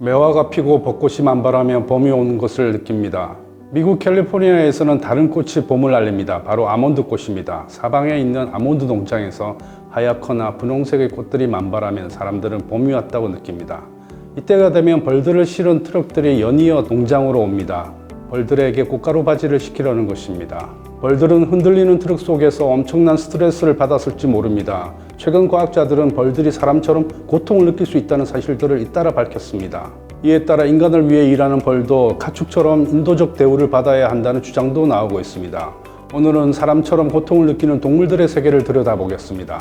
매화가 피고 벚꽃이 만발하며 봄이 오는 것을 느낍니다. 미국 캘리포니아에서는 다른 꽃이 봄을 알립니다. 바로 아몬드 꽃입니다. 사방에 있는 아몬드 농장에서 하얗거나 분홍색의 꽃들이 만발하면 사람들은 봄이 왔다고 느낍니다. 이때가 되면 벌들을 실은 트럭들이 연이어 농장으로 옵니다. 벌들에게 꽃가루 바지를 시키려는 것입니다. 벌들은 흔들리는 트럭 속에서 엄청난 스트레스를 받았을지 모릅니다. 최근 과학자들은 벌들이 사람처럼 고통을 느낄 수 있다는 사실들을 잇따라 밝혔습니다. 이에 따라 인간을 위해 일하는 벌도 가축처럼 인도적 대우를 받아야 한다는 주장도 나오고 있습니다. 오늘은 사람처럼 고통을 느끼는 동물들의 세계를 들여다보겠습니다.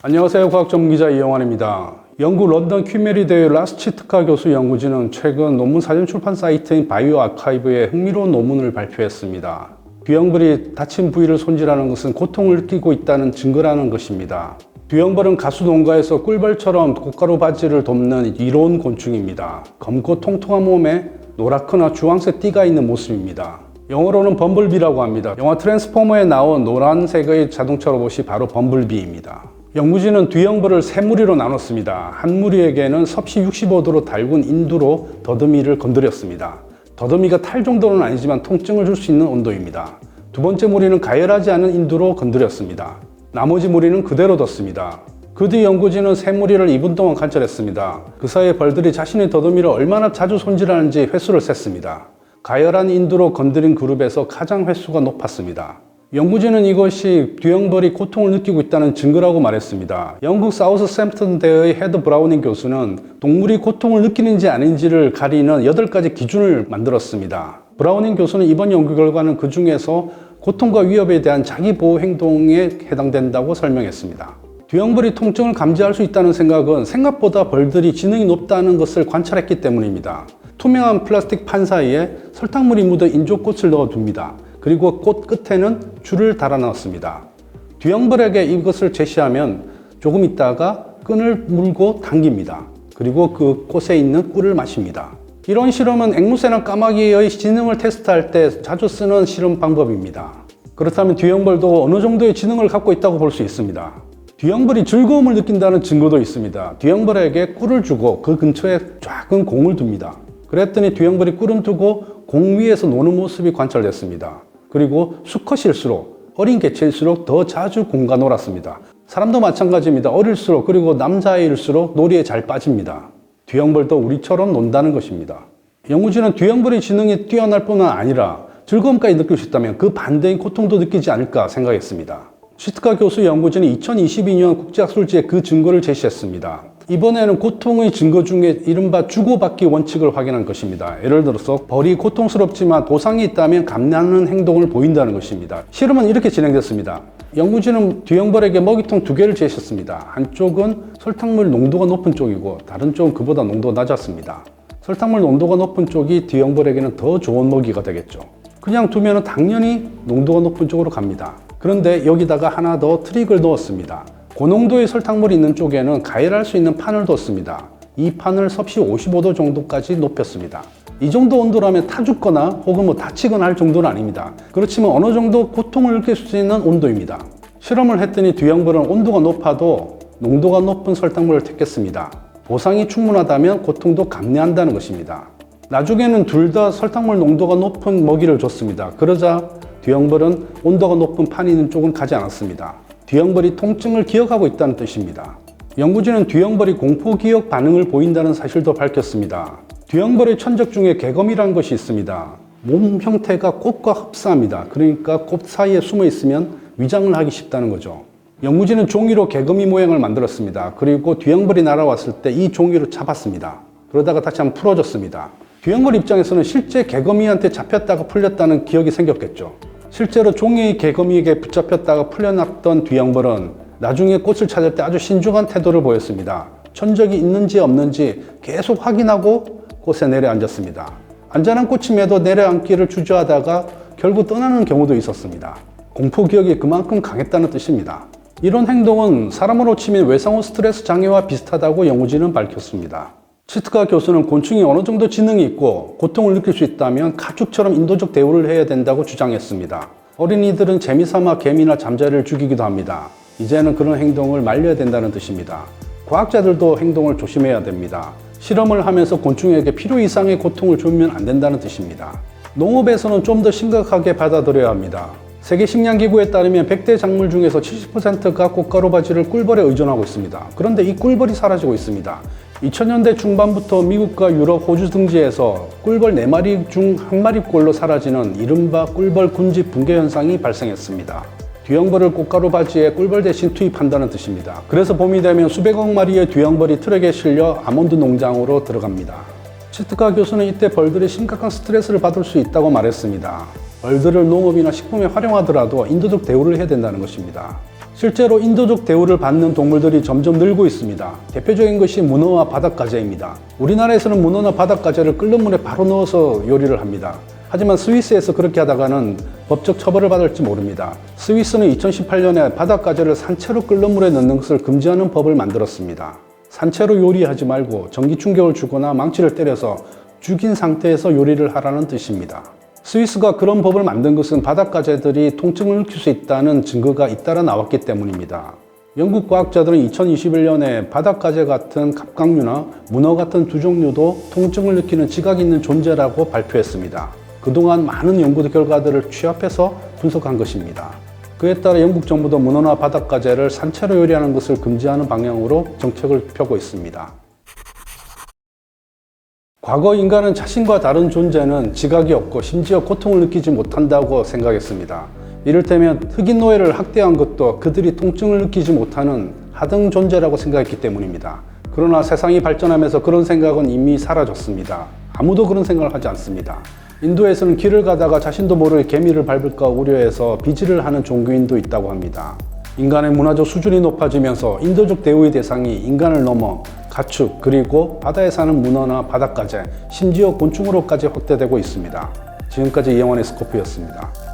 안녕하세요. 과학전문기자 이영환입니다. 영국 런던 퀴메리 대회 라스치트카 교수 연구진은 최근 논문 사전 출판 사이트인 바이오 아카이브에 흥미로운 논문을 발표했습니다. 뒤형벌이 다친 부위를 손질하는 것은 고통을 느끼고 있다는 증거라는 것입니다. 뒤형벌은 가수 농가에서 꿀벌처럼 꽃가루 바지를 돕는 이로운 곤충입니다. 검고 통통한 몸에 노랗거나 주황색 띠가 있는 모습입니다. 영어로는 범블비라고 합니다. 영화 트랜스포머에 나온 노란색의 자동차 로봇이 바로 범블비입니다. 연구진은 뒤형벌을 세 무리로 나눴습니다. 한 무리에게는 섭씨 65도로 달군 인두로 더듬이를 건드렸습니다. 더듬이가 탈 정도는 아니지만 통증을 줄 수 있는 온도입니다. 두 번째 무리는 가열하지 않은 인두로 건드렸습니다. 나머지 무리는 그대로 뒀습니다. 그 뒤 연구진은 세 무리를 2분 동안 관찰했습니다. 그 사이에 벌들이 자신의 더듬이를 얼마나 자주 손질하는지 횟수를 셌습니다. 가열한 인두로 건드린 그룹에서 가장 횟수가 높았습니다. 연구진은 이것이 뒤형벌이 고통을 느끼고 있다는 증거라고 말했습니다. 영국 사우스샘프턴 대의 헤드 브라우닝 교수는 동물이 고통을 느끼는지 아닌지를 가리는 8가지 기준을 만들었습니다. 브라우닝 교수는 이번 연구 결과는 그 중에서 고통과 위협에 대한 자기 보호 행동에 해당된다고 설명했습니다. 뒤형벌이 통증을 감지할 수 있다는 생각은 생각보다 벌들이 지능이 높다는 것을 관찰했기 때문입니다. 투명한 플라스틱 판 사이에 설탕물이 묻은 인조꽃을 넣어둡니다. 그리고 꽃 끝에는 줄을 달아 넣었습니다. 뒤형벌에게 이것을 제시하면 조금 있다가 끈을 물고 당깁니다. 그리고 그 꽃에 있는 꿀을 마십니다. 이런 실험은 앵무새나 까마귀의 지능을 테스트할 때 자주 쓰는 실험 방법입니다. 그렇다면 뒤형벌도 어느 정도의 지능을 갖고 있다고 볼 수 있습니다. 뒤형벌이 즐거움을 느낀다는 증거도 있습니다. 뒤형벌에게 꿀을 주고 그 근처에 작은 공을 둡니다. 그랬더니 뒤형벌이 꿀은 두고 공 위에서 노는 모습이 관찰됐습니다. 그리고 수컷일수록, 어린 개체일수록 더 자주 공과 놀았습니다. 사람도 마찬가지입니다. 어릴수록 그리고 남자일수록 놀이에 잘 빠집니다. 뒤형벌도 우리처럼 논다는 것입니다. 연구진은 뒤형벌의 지능이 뛰어날 뿐만 아니라 즐거움까지 느낄 수 있다면 그 반대인 고통도 느끼지 않을까 생각했습니다. 시트카 교수 연구진이 2022년 국제학술지에 그 증거를 제시했습니다. 이번에는 고통의 증거 중에 이른바 주고받기 원칙을 확인한 것입니다. 예를 들어서 벌이 고통스럽지만 보상이 있다면 감내하는 행동을 보인다는 것입니다. 실험은 이렇게 진행됐습니다. 연구진은 뒤형벌에게 먹이통 2개를 제시했습니다. 한쪽은 설탕물 농도가 높은 쪽이고 다른 쪽은 그보다 농도가 낮았습니다. 설탕물 농도가 높은 쪽이 뒤형벌에게는 더 좋은 먹이가 되겠죠. 그냥 두면 당연히 농도가 높은 쪽으로 갑니다. 그런데 여기다가 하나 더 트릭을 넣었습니다. 고농도의 설탕물이 있는 쪽에는 가열할 수 있는 판을 뒀습니다. 이 판을 섭씨 55도 정도까지 높였습니다. 이 정도 온도라면 타 죽거나 혹은 다치거나 할 정도는 아닙니다. 그렇지만 어느 정도 고통을 느낄 수 있는 온도입니다. 실험을 했더니 뒤형벌은 온도가 높아도 농도가 높은 설탕물을 택했습니다. 보상이 충분하다면 고통도 감내한다는 것입니다. 나중에는 둘 다 설탕물 농도가 높은 먹이를 줬습니다. 그러자 뒤형벌은 온도가 높은 판이 있는 쪽은 가지 않았습니다. 뒤형벌이 통증을 기억하고 있다는 뜻입니다. 연구진은 뒤형벌이 공포기억 반응을 보인다는 사실도 밝혔습니다. 뒤형벌의 천적 중에 개검이라는 것이 있습니다. 몸 형태가 꽃과 흡사합니다. 그러니까 꽃 사이에 숨어 있으면 위장을 하기 쉽다는 거죠. 연구진은 종이로 개검이 모양을 만들었습니다. 그리고 뒤형벌이 날아왔을 때 이 종이로 잡았습니다. 그러다가 다시 한번 풀어줬습니다. 뒤형벌 입장에서는 실제 개거미한테 잡혔다가 풀렸다는 기억이 생겼겠죠. 실제로 종이 개거미에게 붙잡혔다가 풀려났던 뒤형벌은 나중에 꽃을 찾을 때 아주 신중한 태도를 보였습니다. 천적이 있는지 없는지 계속 확인하고 꽃에 내려앉았습니다. 안전한 꽃임에도 내려앉기를 주저하다가 결국 떠나는 경우도 있었습니다. 공포기억이 그만큼 강했다는 뜻입니다. 이런 행동은 사람으로 치면 외상후 스트레스 장애와 비슷하다고 연구진은 밝혔습니다. 시트카 교수는 곤충이 어느 정도 지능이 있고 고통을 느낄 수 있다면 가축처럼 인도적 대우를 해야 된다고 주장했습니다. 어린이들은 재미삼아 개미나 잠자리를 죽이기도 합니다. 이제는 그런 행동을 말려야 된다는 뜻입니다. 과학자들도 행동을 조심해야 됩니다. 실험을 하면서 곤충에게 필요 이상의 고통을 주면 안 된다는 뜻입니다. 농업에서는 좀 더 심각하게 받아들여야 합니다. 세계식량기구에 따르면 100대 작물 중에서 70%가 꽃가루바지를 꿀벌에 의존하고 있습니다. 그런데 이 꿀벌이 사라지고 있습니다. 2000년대 중반부터 미국과 유럽, 호주 등지에서 꿀벌 4마리 중 1마리꼴로 사라지는 이른바 꿀벌 군집 붕괴 현상이 발생했습니다. 뒤형벌을 꽃가루바지에 꿀벌 대신 투입한다는 뜻입니다. 그래서 봄이 되면 수백억 마리의 뒤형벌이 트럭에 실려 아몬드 농장으로 들어갑니다. 치트카 교수는 이때 벌들이 심각한 스트레스를 받을 수 있다고 말했습니다. 벌들을 농업이나 식품에 활용하더라도 인도적 대우를 해야 된다는 것입니다. 실제로 인도적 대우를 받는 동물들이 점점 늘고 있습니다. 대표적인 것이 문어와 바닷가재입니다. 우리나라에서는 문어나 바닷가재를 끓는 물에 바로 넣어서 요리를 합니다. 하지만 스위스에서 그렇게 하다가는 법적 처벌을 받을지 모릅니다. 스위스는 2018년에 바닷가재를 산채로 끓는 물에 넣는 것을 금지하는 법을 만들었습니다. 산채로 요리하지 말고 전기 충격을 주거나 망치를 때려서 죽인 상태에서 요리를 하라는 뜻입니다. 스위스가 그런 법을 만든 것은 바닷가재들이 통증을 느낄 수 있다는 증거가 잇따라 나왔기 때문입니다. 영국 과학자들은 2021년에 바닷가재 같은 갑각류나 문어 같은 두 종류도 통증을 느끼는 지각이 있는 존재라고 발표했습니다. 그동안 많은 연구 결과들을 취합해서 분석한 것입니다. 그에 따라 영국 정부도 문어나 바닷가재를 산채로 요리하는 것을 금지하는 방향으로 정책을 펴고 있습니다. 과거 인간은 자신과 다른 존재는 지각이 없고 심지어 고통을 느끼지 못한다고 생각했습니다. 이를테면 흑인 노예를 학대한 것도 그들이 통증을 느끼지 못하는 하등 존재라고 생각했기 때문입니다. 그러나 세상이 발전하면서 그런 생각은 이미 사라졌습니다. 아무도 그런 생각을 하지 않습니다. 인도에서는 길을 가다가 자신도 모르게 개미를 밟을까 우려해서 비질을 하는 종교인도 있다고 합니다. 인간의 문화적 수준이 높아지면서 인도적 대우의 대상이 인간을 넘어 가축, 그리고 바다에 사는 문어나 바닷가재, 심지어 곤충으로까지 확대되고 있습니다. 지금까지 이영환의 스코프였습니다.